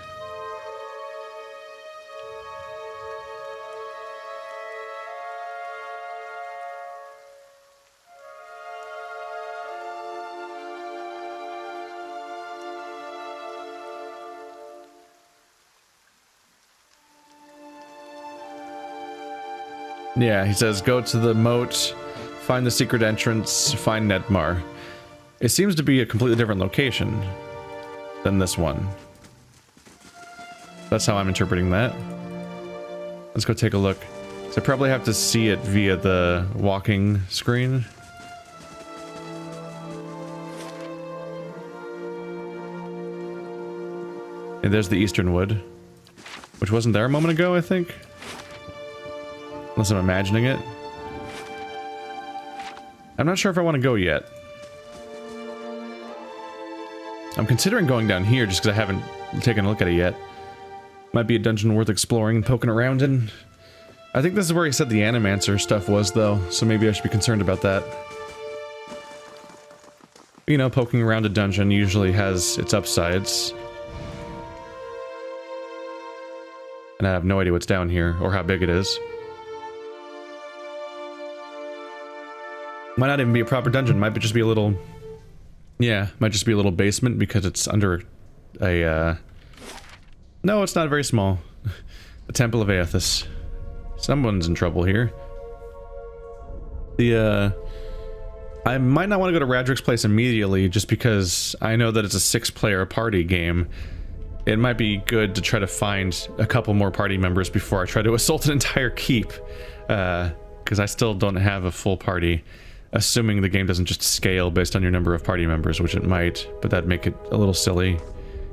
Yeah, he says, go to the moat, find the secret entrance, find Nedmar. It seems to be a completely different location than this one. That's how I'm interpreting that. Let's go take a look. So I probably have to see it via the walking screen. And there's the Eastern Wood, which wasn't there a moment ago, I think. Unless I'm imagining it. I'm not sure if I want to go yet. I'm considering going down here just because I haven't taken a look at it yet. Might be a dungeon worth exploring and poking around in. I think this is where he said the Animancer stuff was, though, so maybe I should be concerned about that. You know, poking around a dungeon usually has its upsides. And I have no idea what's down here, or how big it is. Might not even be a proper dungeon, might just be a little... Yeah, might just be a little basement because it's under a, No, it's not very small. The Temple of Aethys. Someone's in trouble here. I might not want to go to Radric's place immediately just because I know that it's a 6-player party game. It might be good to try to find a couple more party members before I try to assault an entire keep. Because I still don't have a full party. Assuming the game doesn't just scale based on your number of party members, which it might, but that'd make it a little silly,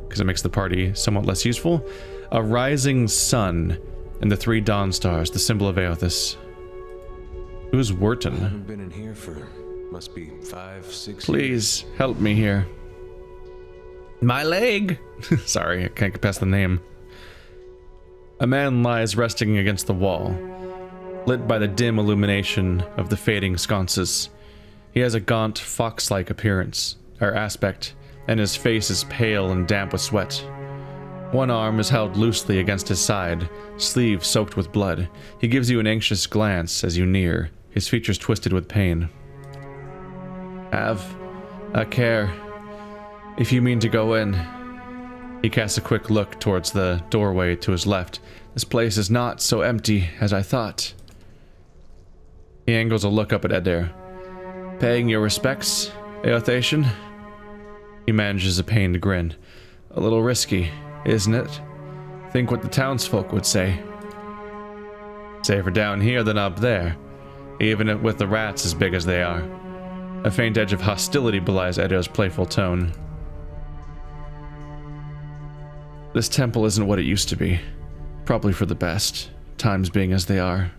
because it makes the party somewhat less useful. A rising sun and the 3 dawn stars, the symbol of Aethys. Who's Wirtan? I haven't been in here for, must be 5, 6 Please, help me here. My leg! Sorry, I can't get past the name. A man lies resting against the wall, lit by the dim illumination of the fading sconces. He has a gaunt, fox-like appearance, or aspect, and his face is pale and damp with sweat. One arm is held loosely against his side, sleeve soaked with blood. He gives you an anxious glance as you near, his features twisted with pain. Have a care, if you mean to go in. He casts a quick look towards the doorway to his left. This place is not so empty as I thought. He angles a look up at Eder. Paying your respects, Eothasian? He manages a pained grin. A little risky, isn't it? Think what the townsfolk would say. Safer down here than up there, even with the rats as big as they are. A faint edge of hostility belies Eder's playful tone. This temple isn't what it used to be. Probably for the best, times being as they are.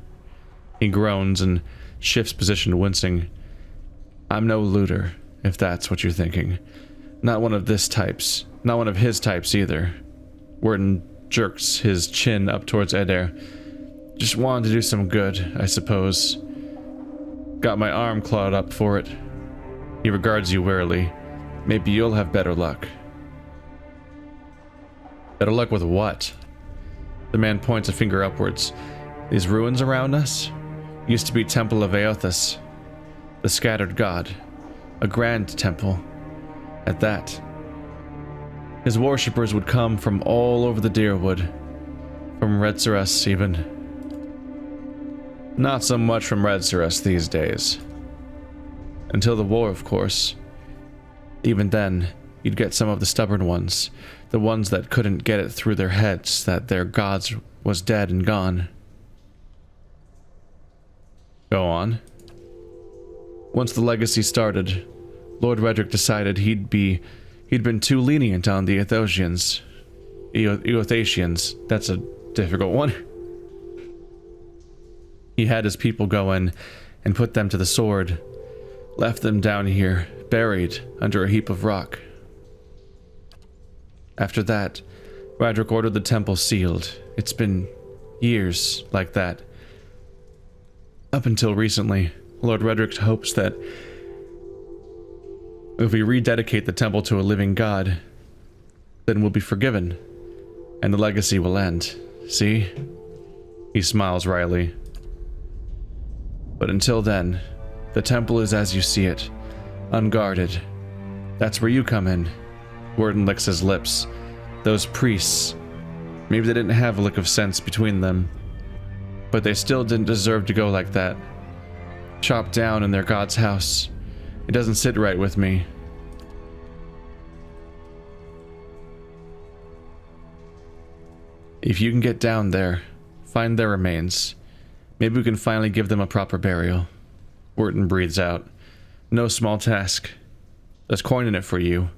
He groans and shifts position, wincing. I'm no looter, if that's what you're thinking. Not one of this type's. Not one of his types either. Wirtan jerks his chin up towards Eder. Just wanted to do some good, I suppose. Got my arm clawed up for it. He regards you warily. Maybe you'll have better luck. Better luck with what? The man points a finger upwards. These ruins around us? Used to be Temple of Aethys, the scattered god. A grand temple. At that. His worshippers would come from all over the Deerwood. From Redsaras, even. Not so much from Redsaras these days. Until the war, of course. Even then, you'd get some of the stubborn ones. The ones that couldn't get it through their heads that their gods was dead and gone. Go on. Once the legacy started, Lord Redrick decided he'd been too lenient on the Eothasians. That's a difficult one. He had his people go in and put them to the sword, left them down here, buried under a heap of rock. After that, Radric ordered the temple sealed. It's been years like that. Up until recently, Lord Redrick hopes that if we rededicate the temple to a living god, then we'll be forgiven, and the legacy will end. See? He smiles wryly. But until then, the temple is as you see it, unguarded. That's where you come in. Wirtan licks his lips. Those priests, maybe they didn't have a lick of sense between them, but they still didn't deserve to go like that. Chopped down in their god's house. It doesn't sit right with me. If you can get down there, find their remains, maybe we can finally give them a proper burial. Wirtan breathes out. No small task. There's coin in it for you,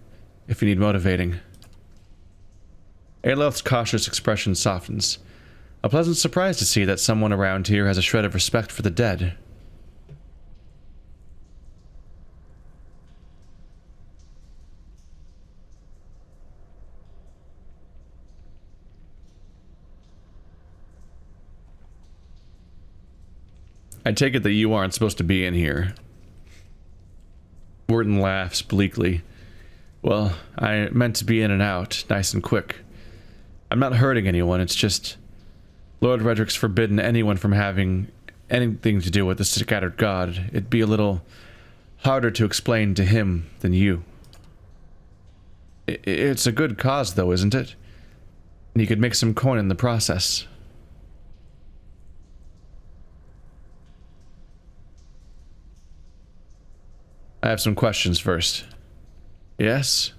if you need motivating. Aloth's cautious expression softens. A pleasant surprise to see that someone around here has a shred of respect for the dead. I take it that you aren't supposed to be in here. Wirtan laughs bleakly. Well, I meant to be in and out, nice and quick. I'm not hurting anyone, it's just... Lord Redrick's forbidden anyone from having anything to do with the scattered god. It'd be a little harder to explain to him than you. It's a good cause, though, isn't it? And you could make some coin in the process. I have some questions first. Yes?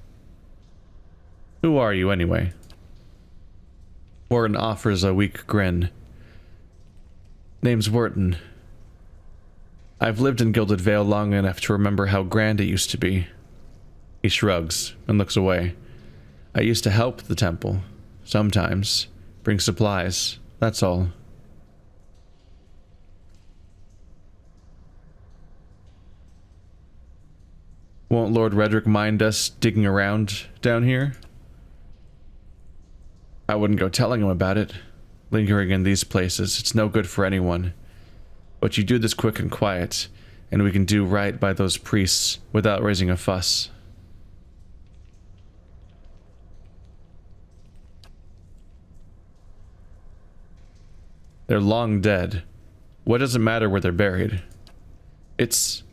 Who are you, anyway? Wirtan offers a weak grin. Name's Wirtan. I've lived in Gilded Vale long enough to remember how grand it used to be. He shrugs and looks away. I used to help the temple. Sometimes. Bring supplies. That's all. Won't Lord Redrick mind us digging around down here? I wouldn't go telling him about it. Lingering in these places, it's no good for anyone. But you do this quick and quiet, and we can do right by those priests without raising a fuss. They're long dead. What does it matter where they're buried? It's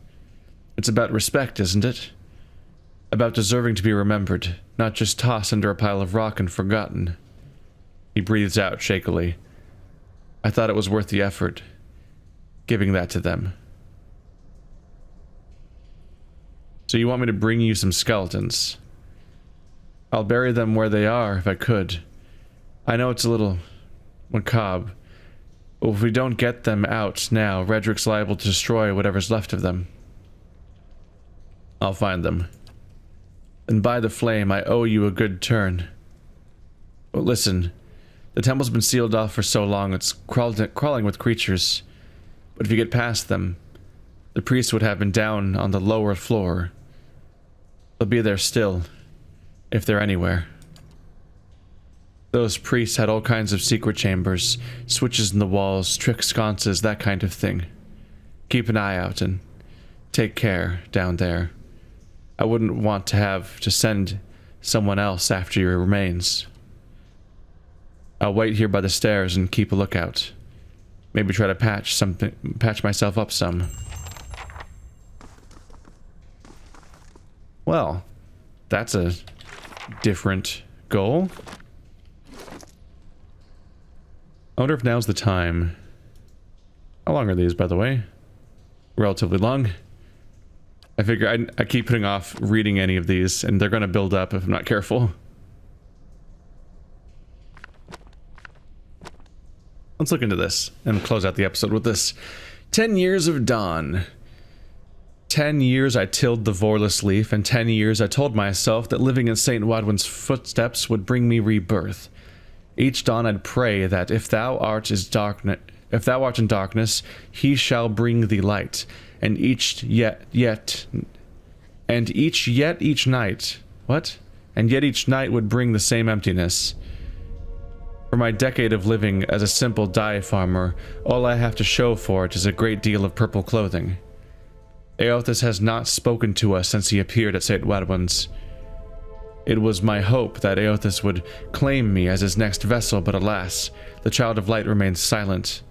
about respect, isn't it? About deserving to be remembered, not just tossed under a pile of rock and forgotten. He breathes out shakily. I thought it was worth the effort, giving that to them. So you want me to bring you some skeletons? I'll bury them where they are if I could. I know it's a little macabre, but if we don't get them out now, Redrick's liable to destroy whatever's left of them. I'll find them. And by the flame, I owe you a good turn. But listen, the temple's been sealed off for so long, it's crawling with creatures. But if you get past them, the priests would have been down on the lower floor. They'll be there still, if they're anywhere. Those priests had all kinds of secret chambers, switches in the walls, trick sconces, that kind of thing. Keep an eye out and take care down there. I wouldn't want to have to send someone else after your remains. I'll wait here by the stairs and keep a lookout. Maybe try to patch myself up some. Well, that's a different goal. I wonder if now's the time. How long are these, by the way? Relatively long. I figure I keep putting off reading any of these, and they're going to build up if I'm not careful. Let's look into this and close out the episode with this. 10 years of dawn. 10 years I tilled the vorless leaf, and 10 years I told myself that living in St. Wadwin's footsteps would bring me rebirth. Each dawn I'd pray that if thou art If thou art in darkness, he shall bring thee light, and each night, what? And yet each night would bring the same emptiness. For my decade of living as a simple dye farmer, all I have to show for it is a great deal of purple clothing. Eothas has not spoken to us since he appeared at St. Wadwin's. It was my hope that Eothas would claim me as his next vessel, but alas, the Child of Light remains silent.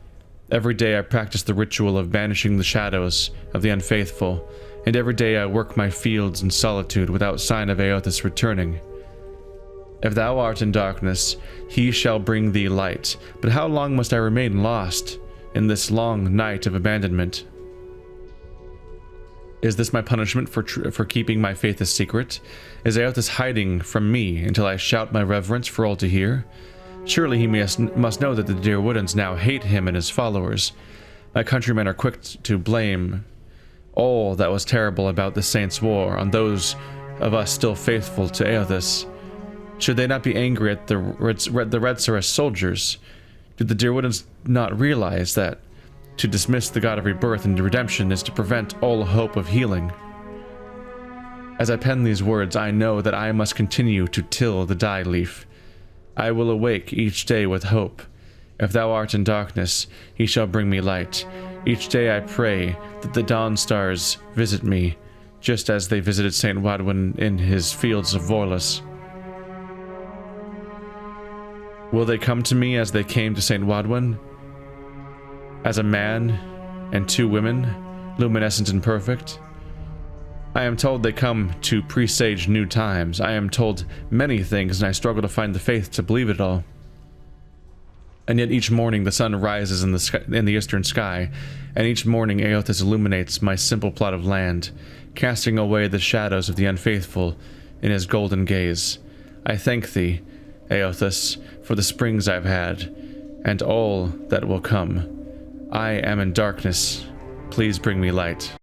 Every day I practice the ritual of banishing the shadows of the unfaithful, and every day I work my fields in solitude without sign of Eothas returning. If thou art in darkness, he shall bring thee light, but how long must I remain lost in this long night of abandonment? Is this my punishment for keeping my faith a secret? Is Eothas hiding from me until I shout my reverence for all to hear? Surely he must know that the dear Woodens now hate him and his followers. My countrymen are quick to blame all that was terrible about the Saints' War on those of us still faithful to Eothas. Should they not be angry at the Red Sarus soldiers? Did the dear Woodens not realize that to dismiss the god of rebirth and redemption is to prevent all hope of healing? As I pen these words, I know that I must continue to till the dye leaf. I will awake each day with hope. If thou art in darkness, he shall bring me light. Each day I pray that the dawn stars visit me, just as they visited St. Wadwin in his fields of Vorlis. Will they come to me as they came to St. Wadwin? As a man and two women, luminescent and perfect? I am told they come to presage new times. I am told many things, and I struggle to find the faith to believe it all. And yet each morning the sun rises in the eastern sky, and each morning Eothas illuminates my simple plot of land, casting away the shadows of the unfaithful in his golden gaze. I thank thee, Eothas, for the springs I've had, and all that will come. I am in darkness. Please bring me light.